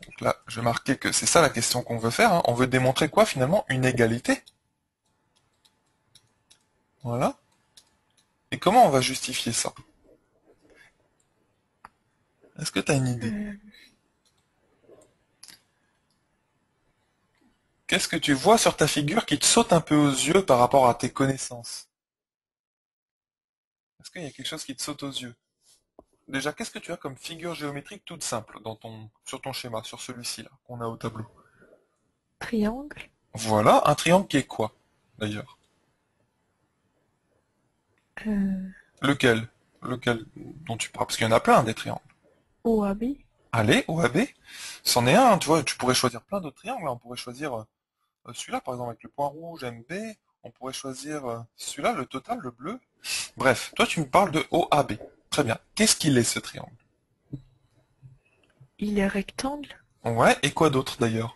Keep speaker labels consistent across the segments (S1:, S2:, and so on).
S1: Donc là, je vais marquer que c'est ça la question qu'on veut faire, hein. On veut démontrer quoi finalement? Une égalité. Voilà. Et comment on va justifier ça? Est-ce que tu as une idée?
S2: Euh,
S1: Qu'est-ce que tu vois sur ta figure qui te saute un peu aux yeux par rapport à tes connaissances? Est-ce qu'il y a quelque chose qui te saute aux yeux? Déjà, qu'est-ce que tu as comme figure géométrique toute simple sur ton schéma, sur celui-ci là, qu'on a au tableau?
S2: Triangle.
S1: Voilà, un triangle qui est quoi, d'ailleurs?
S2: Euh,
S1: Lequel? Lequel dont tu parles? Parce qu'il y en a plein des triangles.
S2: OAB.
S1: Allez, OAB, c'en est un, tu vois, tu pourrais choisir plein d'autres triangles, hein. On pourrait choisir celui-là, par exemple, avec le point rouge, MB. On pourrait choisir celui-là, le total, le bleu. Bref, toi tu me parles de OAB. Très bien. Qu'est-ce qu'il est ce triangle?
S2: Il est rectangle.
S1: Ouais, et quoi d'autre d'ailleurs?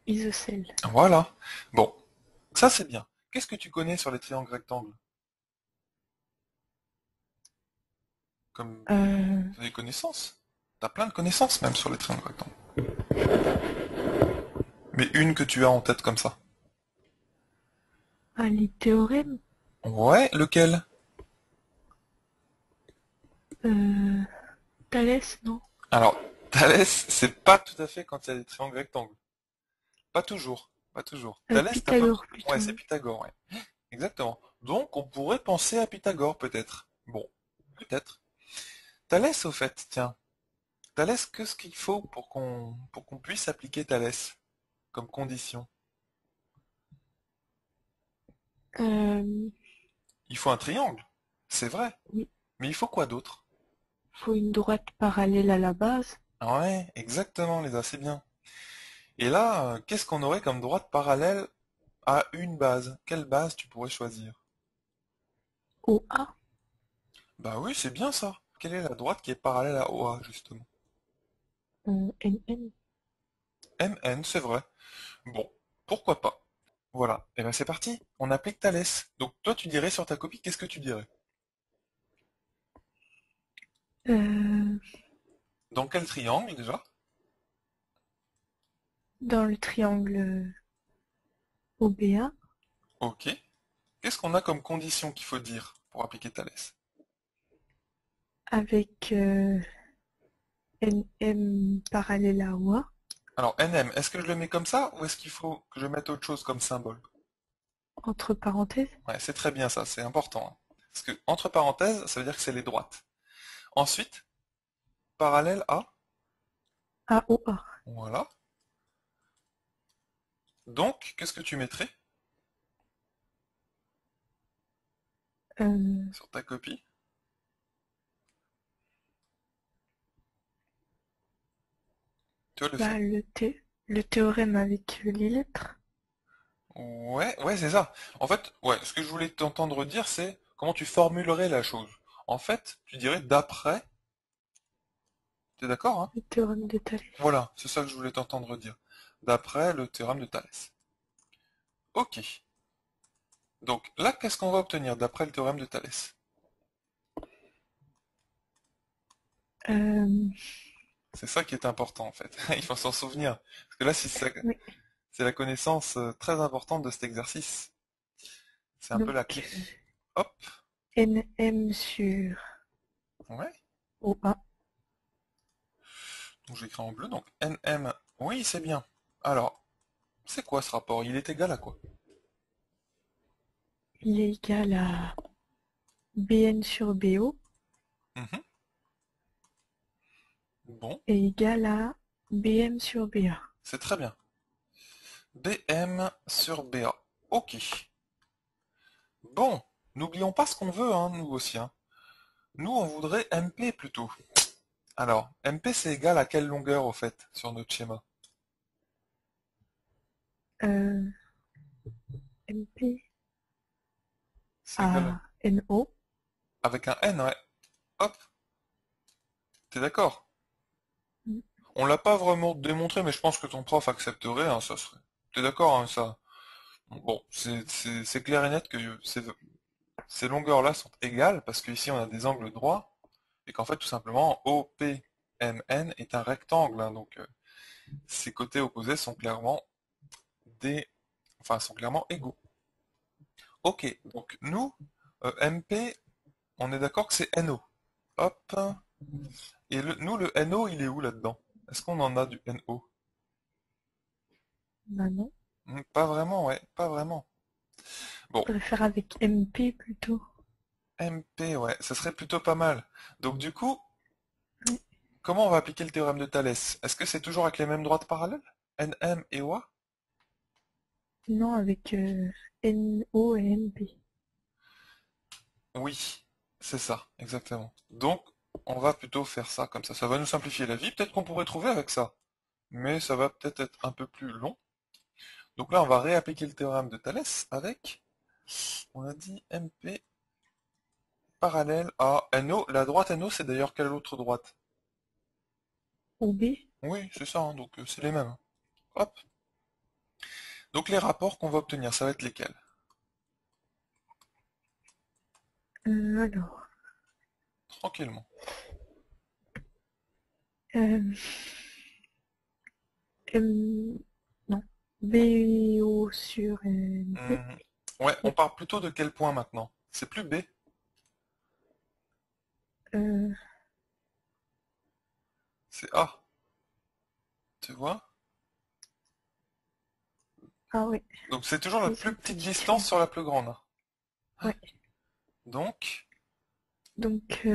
S2: Isocèle.
S1: Voilà. Bon, ça c'est bien. Qu'est-ce que tu connais sur les triangles rectangles? Comme
S2: Euh,
S1: t'as des connaissances? T'as plein de connaissances même sur les triangles rectangles. Mais une que tu as en tête comme ça.
S2: les théorèmes.
S1: Ouais, lequel?
S2: Euh, Thalès, non?
S1: Alors, Thalès, c'est pas tout à fait quand il y a des triangles rectangles. Pas toujours, pas toujours. Thalès, c'est un peu...
S2: Pythagore
S1: Ouais,
S2: plutôt.
S1: c'est Pythagore, ouais. Exactement. Donc, on pourrait penser à Pythagore, peut-être. Bon, peut-être. Thalès, au fait, tiens. Thalès, qu'est-ce qu'il faut pour qu'on puisse appliquer Thalès comme condition?
S2: Euh,
S1: Il faut un triangle, c'est vrai.
S2: oui,
S1: Mais il faut quoi d'autre?
S2: faut une droite parallèle à la base.
S1: Ah ouais, exactement, les c'est bien. Et là, qu'est-ce qu'on aurait comme droite parallèle à une base? Quelle base tu pourrais choisir?
S2: OA.
S1: Bah oui, c'est bien ça. Quelle est la droite qui est parallèle à OA, justement?
S2: NN.
S1: MN, c'est vrai. Bon, pourquoi pas? Voilà, et ben c'est parti, on applique Thalès. Donc toi tu dirais sur ta copie, qu'est-ce que tu dirais?
S2: Euh,
S1: Dans quel triangle déjà?
S2: Dans le triangle OBA.
S1: Ok. Qu'est-ce qu'on a comme condition qu'il faut dire pour appliquer Thalès?
S2: Avec NM parallèle à OA.
S1: Alors NM, est-ce que je le mets comme ça ou est-ce qu'il faut que je mette autre chose comme symbole?
S2: Entre parenthèses.
S1: Ouais, c'est très bien ça, c'est important, hein. Parce que entre parenthèses, ça veut dire que c'est les droites. Ensuite, parallèle à,
S2: AOA.
S1: voilà. Donc, qu'est-ce que tu mettrais
S2: Euh,
S1: sur ta copie? Tu vois le fait?
S2: le théorème avec les lettres.
S1: Ouais, ouais, c'est ça. En fait, ouais, ce que je voulais t'entendre dire, c'est comment tu formulerais la chose. En fait, tu dirais d'après, t'es d'accord, hein?
S2: Le théorème de Thalès.
S1: Voilà, c'est ça que je voulais t'entendre dire. D'après le théorème de Thalès. Ok. Donc là, qu'est-ce qu'on va obtenir d'après le théorème de Thalès?
S2: Euh,
S1: C'est ça qui est important en fait. Il faut s'en souvenir. Parce que là,
S2: oui.
S1: c'est la connaissance très importante de cet exercice. C'est un peu la
S2: Donc,
S1: clé. Hop.
S2: NM sur
S1: Ouais.
S2: OA.
S1: Donc j'écris en bleu. Donc NM. Oui, c'est bien. Alors, c'est quoi ce rapport? Il est égal à quoi?
S2: Il est égal à BN sur BO
S1: Mhm. Bon,
S2: est égal à BM sur BA.
S1: c'est très bien. BM sur BA. Ok. Bon, n'oublions pas ce qu'on veut, hein, nous aussi, hein. Nous, on voudrait MP plutôt. Alors, MP, c'est égal à quelle longueur, au fait, sur notre schéma?
S2: Euh, MP
S1: C'est égal
S2: à NO.
S1: avec un N, ouais. Hop, t'es d'accord? On l'a pas vraiment démontré, mais je pense que ton prof accepterait, hein, ça serait. T'es d'accord, hein, ça? Bon, c'est clair et net que ces longueurs-là sont égales, parce qu'ici, on a des angles droits, et qu'en fait, tout simplement, OP MN est un rectangle, hein, donc ses côtés opposés sont clairement sont clairement égaux. Ok, donc nous, MP, on est d'accord que c'est NO. Hop, et nous, le NO, il est où là-dedans? Est-ce qu'on en a du NO?
S2: Bah non.
S1: Pas vraiment, ouais, pas vraiment.
S2: Je
S1: Bon,
S2: préfère avec MP plutôt.
S1: MP, ouais, ça serait plutôt pas mal. Donc du coup,
S2: Ouais.
S1: comment on va appliquer le théorème de Thalès? Est-ce que c'est toujours avec les mêmes droites parallèles? NM et OA?
S2: Non, avec NO et NP.
S1: Oui, c'est ça, exactement. Donc, on va plutôt faire ça comme ça. Ça va nous simplifier la vie. Peut-être qu'on pourrait trouver avec ça. Mais ça va peut-être être un peu plus long. Donc là, on va réappliquer le théorème de Thalès avec, on a dit MP parallèle à NO. La droite NO, c'est d'ailleurs quelle autre droite?
S2: Ou B.
S1: Oui, c'est ça, hein, donc c'est les mêmes. Hop. Donc les rapports qu'on va obtenir, ça va être lesquels?
S2: Alors.
S1: Tranquillement.
S2: Euh, M... Non. BO sur NP.
S1: Hmm, ouais, on
S2: Et,
S1: part plutôt de quel point maintenant? C'est plus B,
S2: euh,
S1: c'est A. Tu vois?
S2: ah ouais,
S1: Donc c'est toujours la
S2: ils
S1: plus
S2: ont fait
S1: petite distance
S2: différent.
S1: sur la plus grande.
S2: Ouais.
S1: Donc,
S2: Donc,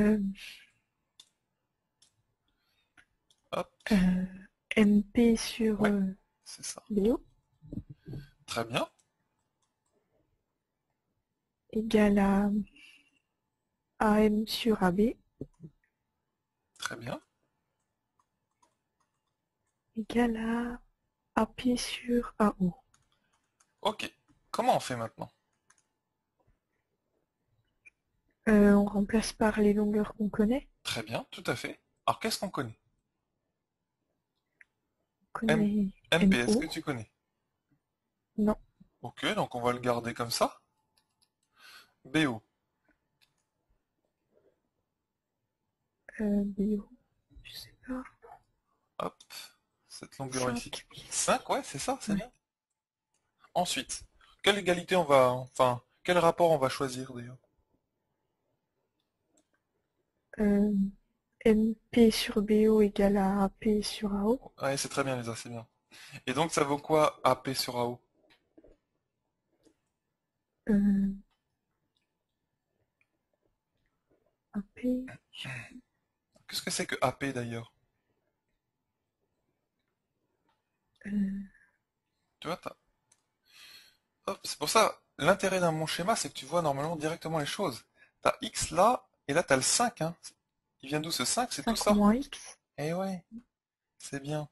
S1: hop,
S2: euh, MP sur
S1: ouais, c'est ça.
S2: BO
S1: Très bien,
S2: égale à AM sur AB
S1: très bien.
S2: égale à AP sur AO.
S1: Ok, comment on fait maintenant?
S2: On remplace par les longueurs qu'on connaît.
S1: Très bien, tout à fait. Alors qu'est-ce qu'on connaît?
S2: On
S1: M
S2: connaît
S1: MP, est-ce que
S2: NO.
S1: tu connais?
S2: Non.
S1: Ok, donc on va le garder comme ça. BO,
S2: BO. Je sais pas.
S1: hop, cette longueur ici.
S2: 5.
S1: 5, ouais, c'est ça, c'est
S2: Ouais.
S1: bien. Ensuite, quelle égalité on va, enfin, quel rapport on va choisir d'ailleurs?
S2: Euh, MP sur BO égale à AP sur AO.
S1: Ouais, c'est très bien Lisa, c'est bien. Et donc ça vaut quoi AP sur AO?
S2: Euh, AP.
S1: Qu'est-ce que c'est que AP d'ailleurs?
S2: Euh,
S1: Tu vois, hop, c'est pour ça, l'intérêt d'un bon schéma, c'est que tu vois normalement directement les choses. T'as X là, et là t'as le 5, hein. Il vient d'où ce 5? C'est tout
S2: 5
S1: ça.
S2: moins X.
S1: Eh ouais, c'est bien.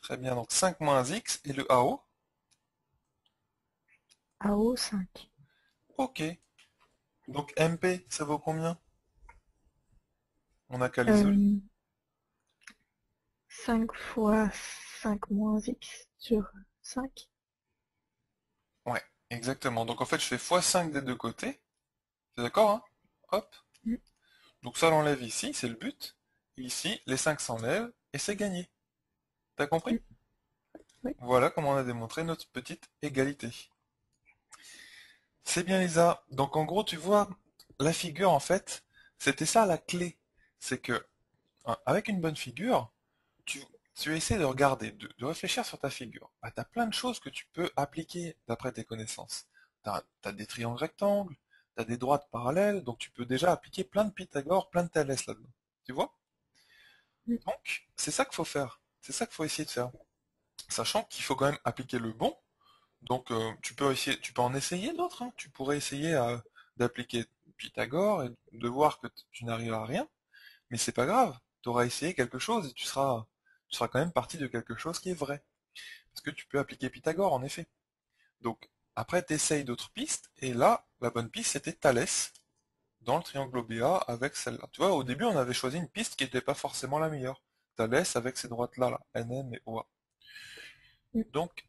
S1: Très bien, donc 5 moins X et le AO.
S2: AO 5.
S1: Ok. Donc MP, ça vaut combien? On n'a qu'à l'isoler.
S2: Euh, 5 fois 5 moins X sur 5.
S1: Ouais, exactement. Donc en fait, je fais x5 des deux côtés. C'est d'accord, hein? Hop. Donc ça l'enlève ici, c'est le but. Et ici, les 5 s'enlèvent et c'est gagné. T'as compris?
S2: Oui.
S1: Voilà comment on a démontré notre petite égalité. C'est bien Lisa. Donc en gros, tu vois, la figure, en fait, c'était ça la clé. C'est que, hein, avec une bonne figure, tu, tu essaies de regarder, de réfléchir sur ta figure. Bah, tu as plein de choses que tu peux appliquer d'après tes connaissances. Tu as des triangles rectangles, tu as des droites parallèles, donc tu peux déjà appliquer plein de Pythagore, plein de Thalès là-dedans. Tu vois? Donc, c'est ça qu'il faut faire. C'est ça qu'il faut essayer de faire. Sachant qu'il faut quand même appliquer le bon. Donc, tu peux en essayer d'autres, hein. Tu pourrais essayer d'appliquer Pythagore et de voir que tu n'arrives à rien. Mais c'est pas grave, tu auras essayé quelque chose et tu seras quand même parti de quelque chose qui est vrai. Parce que tu peux appliquer Pythagore, en effet. Donc, après, tu essayes d'autres pistes, et là, la bonne piste, c'était Thalès, dans le triangle OBA, avec celle-là. Tu vois, au début, on avait choisi une piste qui n'était pas forcément la meilleure. Thalès avec ces droites-là, là, NM et OA. Donc,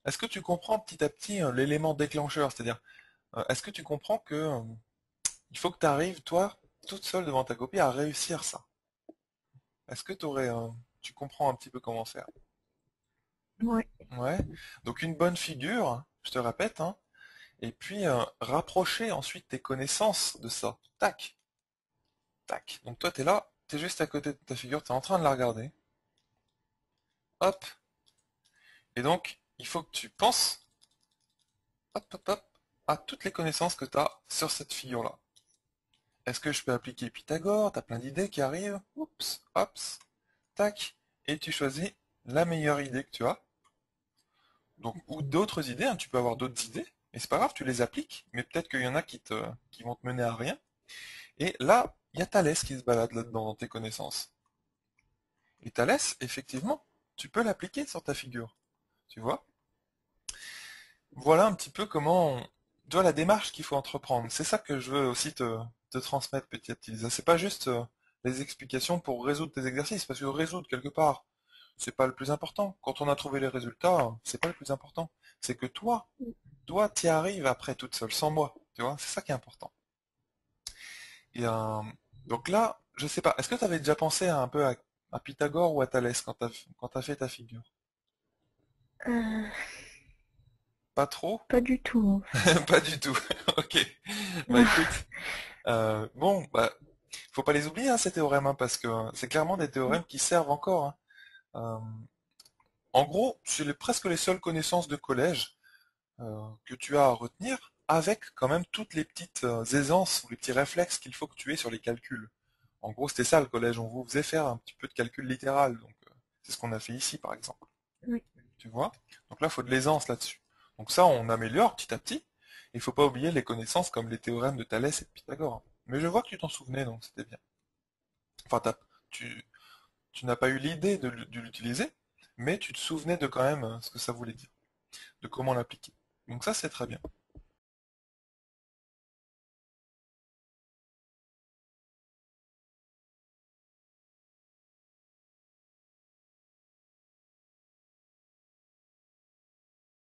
S1: est-ce que tu comprends petit à petit l'élément déclencheur? C'est-à-dire, est-ce que tu comprends que il faut que tu arrives, toi, toute seule devant ta copie, à réussir ça? Est-ce que tu comprends un petit peu comment faire?
S2: Ouais.
S1: Ouais. Donc une bonne figure, je te répète, hein, et puis rapprocher ensuite tes connaissances de ça. Tac, tac. Donc toi, t'es là, t'es juste à côté de ta figure, t'es en train de la regarder. Hop. Et donc, il faut que tu penses, hop, hop, hop, à toutes les connaissances que tu as sur cette figure-là. Est-ce que je peux appliquer Pythagore? T'as plein d'idées qui arrivent. Oups, hops, tac. Et tu choisis la meilleure idée que tu as. Donc, ou d'autres idées, hein, tu peux avoir d'autres idées. Et c'est pas grave, tu les appliques. Mais peut-être qu'il y en a qui vont te mener à rien. Et là, il y a Thalès qui se balade là-dedans dans tes connaissances. Et Thalès, effectivement, tu peux l'appliquer sur ta figure. Tu vois? Voilà un petit peu tu vois, la démarche qu'il faut entreprendre. C'est ça que je veux aussi te transmettre petit à petit, Lisa. C'est pas juste les explications pour résoudre tes exercices, parce que résoudre quelque part, c'est pas le plus important. Quand on a trouvé les résultats, c'est pas le plus important. C'est que toi, t'y arrives après toute seule, sans moi. Tu vois, c'est ça qui est important. Et donc là, je sais pas, est-ce que tu avais déjà pensé à Pythagore ou à Thalès quand t'as fait ta figure?
S2: Euh,
S1: Pas trop?
S2: Pas du tout.
S1: Pas du tout. Ok. Bah écoute. Bon, bah, faut pas les oublier, hein, ces théorèmes, hein, parce que c'est clairement des théorèmes qui servent encore, hein. Euh, En gros, c'est presque les seules connaissances de collège que tu as à retenir, avec quand même toutes les petites aisances ou les petits réflexes qu'il faut que tu aies sur les calculs. En gros, c'était ça le collège, on vous faisait faire un petit peu de calcul littéral, donc c'est ce qu'on a fait ici, par exemple.
S2: Oui.
S1: Tu vois? Donc là, il faut de l'aisance là-dessus. Donc ça, on améliore petit à petit. Il faut pas oublier les connaissances comme les théorèmes de Thalès et de Pythagore, hein. Mais je vois que tu t'en souvenais, donc c'était bien. Enfin, tu, tu n'as pas eu l'idée de l'utiliser, mais tu te souvenais de quand même ce que ça voulait dire, de comment l'appliquer. Donc ça, c'est très bien.